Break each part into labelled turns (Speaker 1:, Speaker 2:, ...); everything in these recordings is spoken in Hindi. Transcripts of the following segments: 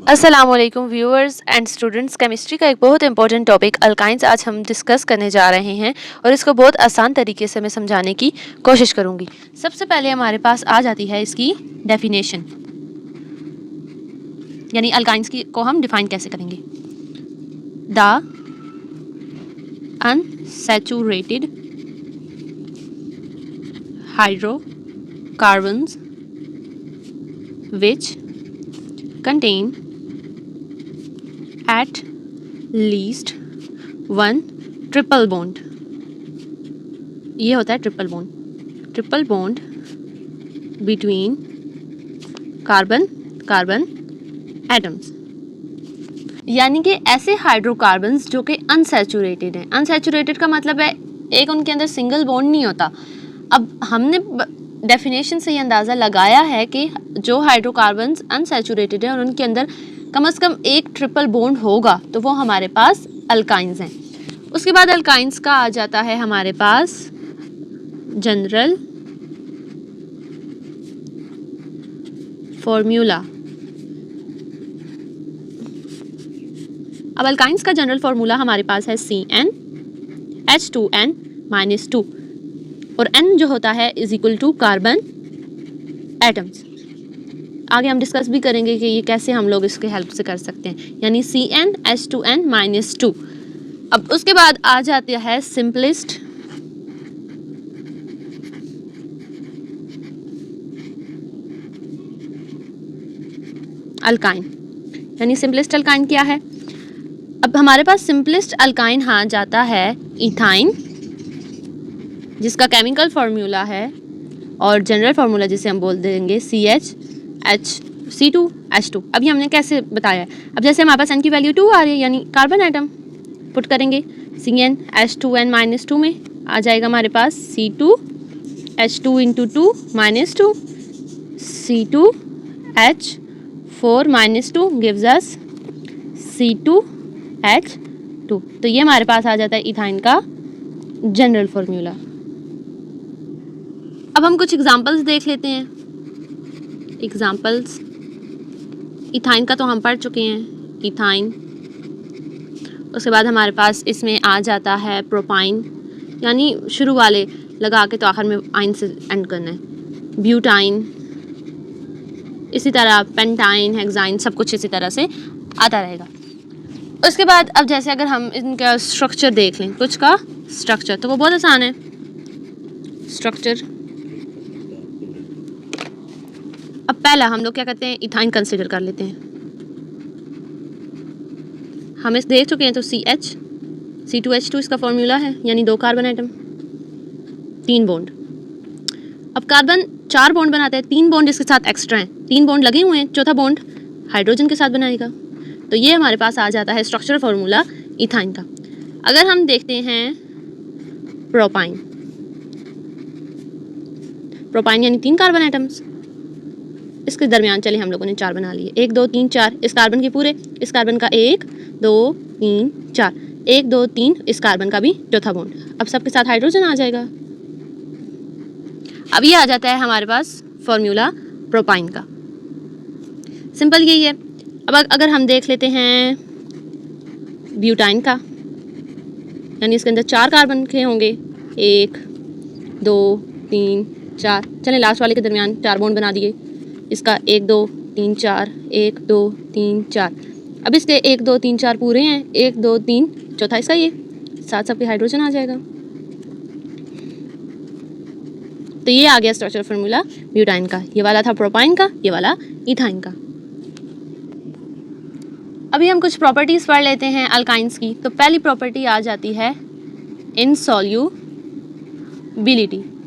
Speaker 1: अस्सलामुअलैकुम व्यूअर्स एंड स्टूडेंट्स। केमिस्ट्री का एक बहुत इंपॉर्टेंट टॉपिक अल्काइंस आज हम डिस्कस करने जा रहे हैं और इसको बहुत आसान तरीके से मैं समझाने की कोशिश करूंगी। सबसे पहले हमारे पास आ जाती है इसकी डेफिनेशन, यानी अल्काइंस की को हम डिफाइन कैसे करेंगे। The unsaturated hydrocarbons which contain at least one triple bond. ये होता है triple bond between carbon atoms, यानी कि ऐसे हाइड्रोकार्बन्स जो कि अनसैचुरेटेड हैं। अनसैचुरेटेड का मतलब है एक उनके अंदर सिंगल बॉन्ड नहीं होता। अब हमने डेफिनेशन से ये अंदाज़ा लगाया है कि जो हाइड्रोकार्बन्स अनसैचुरेटेड हैं और उनके अंदर कम से कम एक ट्रिपल बॉन्ड होगा तो वो हमारे पास अल्काइंस हैं। उसके बाद अल्काइंस का आ जाता है हमारे पास जनरल फॉर्मूला। अब अल्काइंस का जनरल फॉर्मूला हमारे पास है CnH2n-2 और N जो होता है is equal to carbon atoms. आगे हम डिस्कस भी करेंगे कि ये कैसे हम लोग इसके हेल्प से कर सकते हैं, यानी CnH2n-2। अब उसके बाद आ जाता है सिंपलेस्ट अल्काइन, यानी सिंपलेस्ट अल्काइन क्या है। अब हमारे पास सिंपलेस्ट अल्काइन हाँ जाता है इथाइन, जिसका केमिकल फार्मूला है और जनरल फार्मूला जिसे हम बोल देंगे C2H2। अब ये हमने कैसे बताया है। अब जैसे हमारे पास N की वैल्यू 2 आ रही है, यानी कार्बन एटम पुट करेंगे CnH2n-2 में, आ जाएगा हमारे पास C2H2 × 2 -2 C2H4-2 gives us C2H2। तो ये हमारे पास आ जाता है इथाइन का जनरल फार्मूला। अब हम कुछ एग्जांपल्स देख लेते हैं। एग्जांपल्स, इथाइन का तो हम पढ़ चुके हैं, इथाइन। उसके बाद हमारे पास इसमें आ जाता है प्रोपाइन, यानी शुरू वाले लगा के तो आखिर में आइन से एंड करना है। ब्यूटाइन, इसी तरह पेंटाइन, हेक्साइन, सब कुछ इसी तरह से आता रहेगा। उसके बाद अब जैसे अगर हम इनका स्ट्रक्चर देख लें, कुछ का स्ट्रक्चर, तो वो बहुत आसान है। स्ट्रक्चर, अब पहला हम लोग क्या करते हैं, इथाइन कंसिडर कर लेते हैं। हम इस देख चुके हैं तो C2H2 इसका फॉर्मूला है, यानी 2 कार्बन एटम 3 बॉन्ड। अब कार्बन 4 बॉन्ड बनाते हैं, 3 बॉन्ड इसके साथ एक्स्ट्रा हैं, 3 बॉन्ड लगे हुए हैं, चौथा बॉन्ड हाइड्रोजन के साथ बनाएगा। तो ये हमारे पास आ जाता है स्ट्रक्चरल फार्मूला इथाइन का। अगर हम देखते हैं प्रोपाइन, यानी 3 कार्बन एटम्स, इसके दरमियान चले हम लोगों ने 4 बना लिए, 1 2 3 4 इस कार्बन के पूरे, इस कार्बन का 1 2 3 4, 1 2 3 इस कार्बन का भी चौथा बॉन्ड। अब सबके साथ हाइड्रोजन आ जाएगा। अब ये आ जाता है हमारे पास फॉर्मूला प्रोपाइन का। सिंपल यही है। अब अगर हम देख लेते हैं ब्यूटाइन का, यानी इसके अंदर 4 कार्बन के होंगे, 1 2 3 4, चलें लास्ट वाले के दरमियान 4 बॉन्ड बना दिए, इसका 1 2 3 4, 1 2 3 4। अब इसके 1 2 3 4 पूरे हैं, 1 2 3 चौथा इसका, ये साथ सबके हाइड्रोजन आ जाएगा। तो ये आ गया स्ट्रक्चरल फार्मूला ब्यूटाइन का। ये वाला था प्रोपाइन का, ये वाला इथाइन का। अभी हम कुछ प्रॉपर्टीज़ पढ़ लेते हैं अल्काइंस की। तो पहली प्रॉपर्टी आ जाती है इनसॉल्युबिलिटी,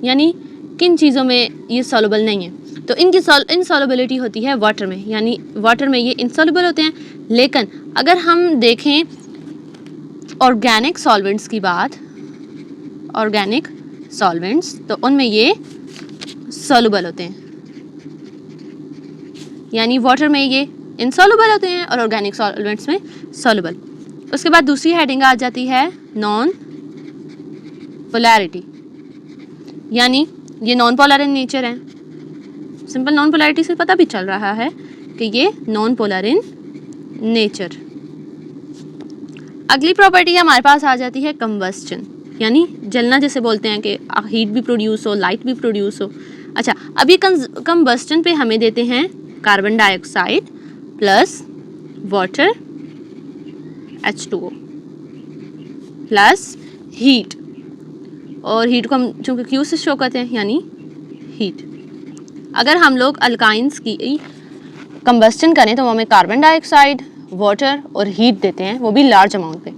Speaker 1: यानी किन चीज़ों में ये सॉल्युबल नहीं है। तो इनकी इनसॉल्युबिलिटी होती है वाटर में, यानी वाटर में ये इनसॉल्युबल होते हैं। लेकिन अगर हम देखें ऑर्गेनिक सॉल्वेंट्स की बात, ऑर्गेनिक सॉल्वेंट्स, तो उनमें ये सॉल्युबल होते हैं, यानी वाटर में ये इनसॉल्युबल होते हैं और ऑर्गेनिक सॉल्वेंट्स में सॉल्युबल। उसके बाद दूसरी हेडिंग आ जाती है नॉन पोलैरिटी, यानी ये नॉन पोलर इन नेचर है। सिंपल नॉन पोलैरिटी से पता भी चल रहा है कि ये नॉन पोलर इन नेचर। अगली प्रॉपर्टी हमारे पास आ जाती है कंबस्टन, यानी जलना जिसे बोलते हैं कि हीट भी प्रोड्यूस हो, लाइट भी प्रोड्यूस हो। अच्छा, अभी कंबस्टन पे हमें देते हैं carbon dioxide plus water H2O plus heat, और हीट को हम चूँकि क्यू से शो करते हैं यानी हीट। अगर हम लोग अल्काइंस की कंबस्टन करें तो वो हमें कार्बन डाइऑक्साइड, वाटर और हीट देते हैं, वो भी लार्ज अमाउंट पे।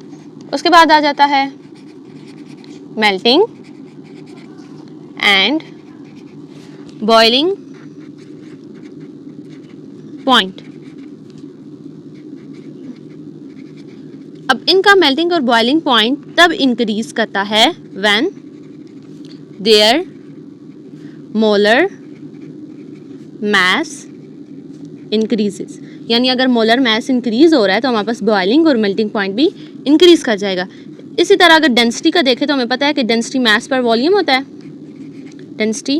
Speaker 1: उसके बाद आ जाता है मेल्टिंग एंड बॉइलिंग पॉइंट। अब इनका मेल्टिंग और बॉइलिंग पॉइंट तब इंक्रीज करता है when their molar mass increases, यानी अगर मोलर मास इंक्रीज हो रहा है तो हमारे पास बॉइलिंग और मेल्टिंग पॉइंट भी इंक्रीज कर जाएगा। इसी तरह अगर डेंसिटी का देखें तो हमें पता है कि डेंसिटी मास पर वॉल्यूम होता है। डेंसिटी,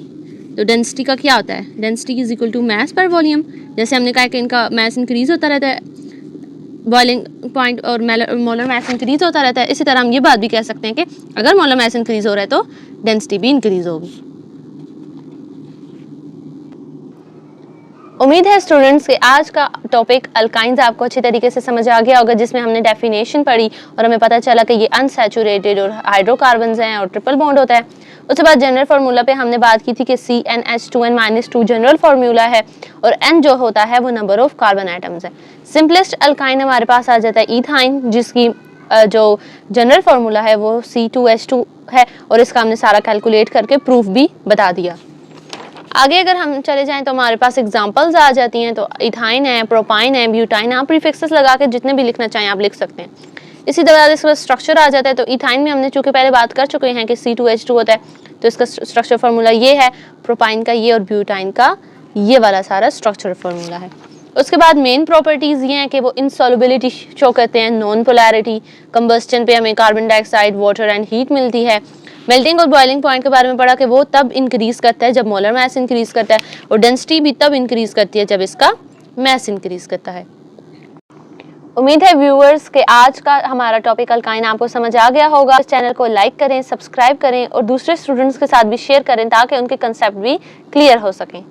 Speaker 1: तो डेंसिटी का क्या होता है, density is equal to mass पर वॉल्यूम। जैसे हमने कहा कि इनका मास इंक्रीज होता रहता है, बॉइलिंग पॉइंट और मोलर मास इंक्रीज होता रहता है, इसी तरह हम ये बात भी कह सकते हैं कि अगर मोलर मास इंक्रीज हो रहा है तो डेंसिटी भी इंक्रीज होगी। उम्मीद है स्टूडेंट्स कि आज का टॉपिक अल्काइंस आपको अच्छी तरीके से समझ आ गया होगा, जिसमें हमने डेफिनेशन पढ़ी और हमें पता चला कि ये अनसैचुरेटेड और हाइड्रोकार्बन्स हैं और ट्रिपल बॉन्ड होता है। उसके बाद जनरल फार्मूला पे हमने बात की थी कि CnH2n-2 जनरल फार्मूला है और N जो होता है वो नंबर ऑफ कार्बन एटम्स है। सिंपलेस्ट अल्काइन हमारे पास आ जाता है ईथाइन, जिसकी जो जनरल फार्मूला है वो C2H2 है और इसका हमने सारा कैलकुलेट करके प्रूफ भी बता दिया। आगे अगर हम चले जाएं तो हमारे पास एग्जांपल्स आ जाती हैं, तो इथाइन है, प्रोपाइन है, ब्यूटाइन, आप प्रीफिक्सेस लगा के जितने भी लिखना चाहें आप लिख सकते हैं। इसी तरह इसका स्ट्रक्चर आ जाता है, तो इथाइन में हमने चूंकि पहले बात कर चुके हैं कि C2H2 होता है, तो इसका स्ट्रक्चर फार्मूला ये है, प्रोपाइन का ये और ब्यूटाइन का ये वाला सारा स्ट्रक्चर फार्मूला है। उसके बाद मेन प्रॉपर्टीज़ ये हैं कि वो इनसॉल्युबिलिटी शो करते हैं, नॉन पोलैरिटी, कंबस्टन पे हमें carbon dioxide, water and heat मिलती है। मेल्टिंग और बॉइलिंग पॉइंट के बारे में पढ़ा कि वो तब इंक्रीज करता है जब मोलर मास इंक्रीज करता है, और डेंसिटी भी तब इंक्रीज करती है जब इसका मास इंक्रीज करता है। उम्मीद है व्यूअर्स के आज का हमारा टॉपिक अल्काइन आपको समझ आ गया होगा। इस चैनल को लाइक करें, सब्सक्राइब करें और दूसरे स्टूडेंट्स के साथ भी शेयर करें ताकि उनके कंसेप्ट भी क्लियर हो सकें।